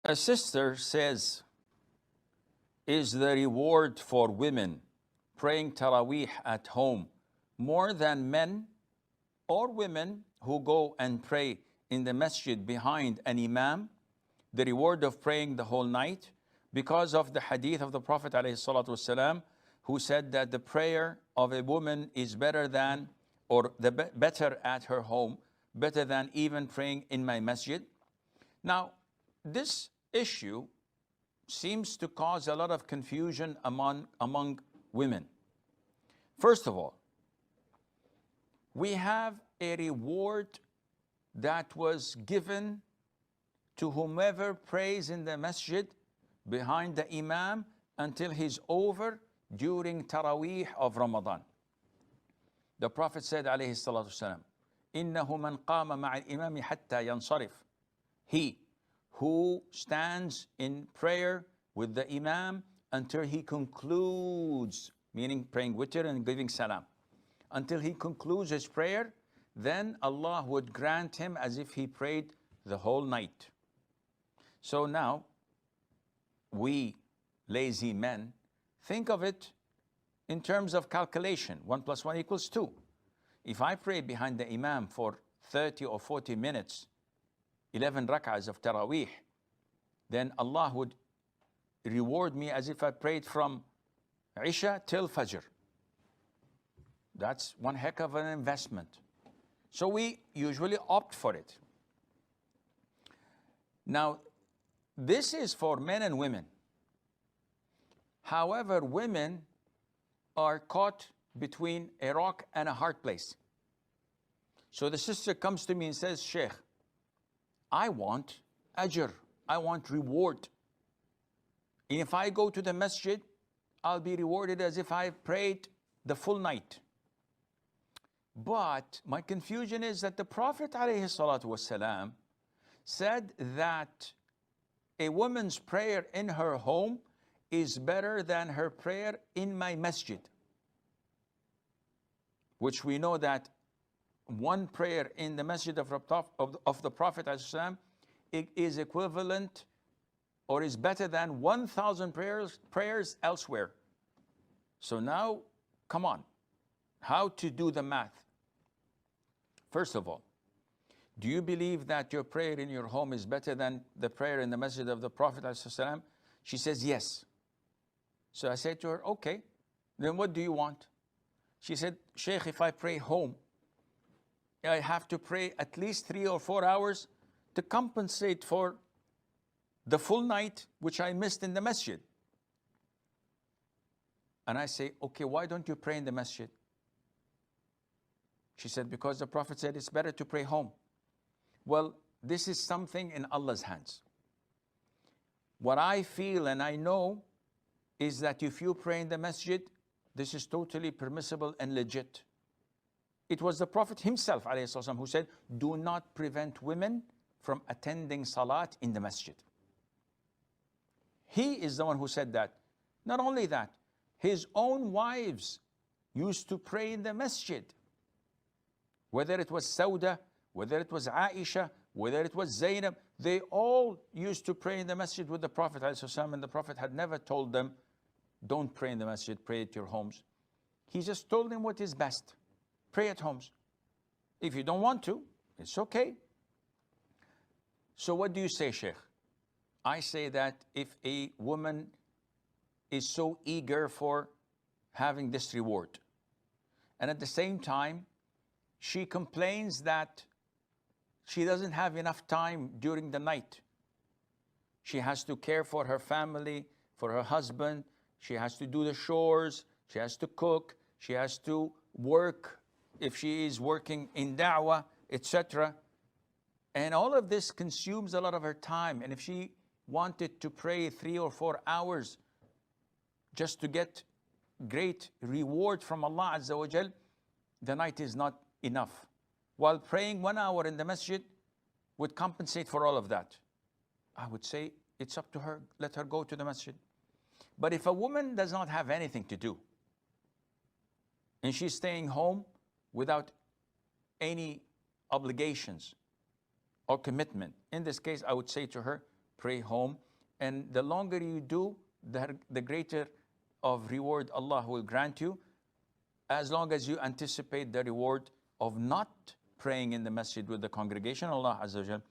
A sister says, is the reward for women praying taraweeh at home more than men or women who go and pray in the masjid behind an imam? The reward of praying the whole night, because of the hadith of the Prophet ﷺ, who said that the prayer of a woman is better than, or better at her home, better than even praying in my masjid. Now, this issue seems to cause a lot of confusion among women. First of all, we have a reward that was given to whomever prays in the masjid behind the imam until he's over during taraweeh of Ramadan. The Prophet said, alayhi salatu wasalam, إِنَّهُ مَنْ قَامَ مَعَ الْإِمَامِ حَتَّى يَنْصَرِفْ. He who stands in prayer with the imam until he concludes, meaning praying witr and giving salam, until he concludes his prayer, then Allah would grant him as if he prayed the whole night. So now, we lazy men think of it in terms of calculation. 1 + 1 = 2. If I pray behind the imam for 30 or 40 minutes, 11 rak'ahs of taraweeh, then Allah would reward me as if I prayed from Isha till Fajr. That's one heck of an investment. So we usually opt for it. Now, this is for men and women. However, women are caught between a rock and a hard place. So the sister comes to me and says, Sheikh, I want ajr, I want reward. And if I go to the masjid, I'll be rewarded as if I prayed the full night. But my confusion is that the Prophet ﷺ said that a woman's prayer in her home is better than her prayer in my masjid. Which we know that one prayer in the masjid of the Prophet ﷺ is equivalent or is better than 1,000 prayers elsewhere. So now, come on, how to do the math? First of all, do you believe that your prayer in your home is better than the prayer in the masjid of the Prophet ﷺ? She says, yes. So I said to her, okay, then what do you want? She said, Sheikh, if I pray home, I have to pray at least 3 or 4 hours to compensate for the full night which I missed in the masjid. And I say, okay, why don't you pray in the masjid? She said, because the Prophet said it's better to pray home. Well, this is something in Allah's hands. What I feel and I know is that if you pray in the masjid, this is totally permissible and legit. It was the Prophet himself ﷺ, who said, do not prevent women from attending salat in the masjid. He is the one who said that. Not only that, his own wives used to pray in the masjid. Whether it was Sauda, whether it was Aisha, whether it was Zainab, they all used to pray in the masjid with the Prophet ﷺ, and the Prophet had never told them, don't pray in the masjid, pray at your homes. He just told them what is best. Pray at homes. If you don't want to, it's okay. So what do you say, Sheikh? I say that if a woman is so eager for having this reward, and at the same time, she complains that she doesn't have enough time during the night. She has to care for her family, for her husband. She has to do the chores. She has to cook. She has to work if she is working in da'wah, etc. And all of this consumes a lot of her time. And if she wanted to pray 3 or 4 hours just to get great reward from Allah Azza wa Jal, the night is not enough. While praying 1 hour in the masjid would compensate for all of that. I would say it's up to her. Let her go to the masjid. But if a woman does not have anything to do and she's staying home without any obligations or commitment, in this case, I would say to her, pray home. And the longer you do, the greater of reward Allah will grant you, as long as you anticipate the reward of not praying in the masjid with the congregation. Allah Azza wa Jal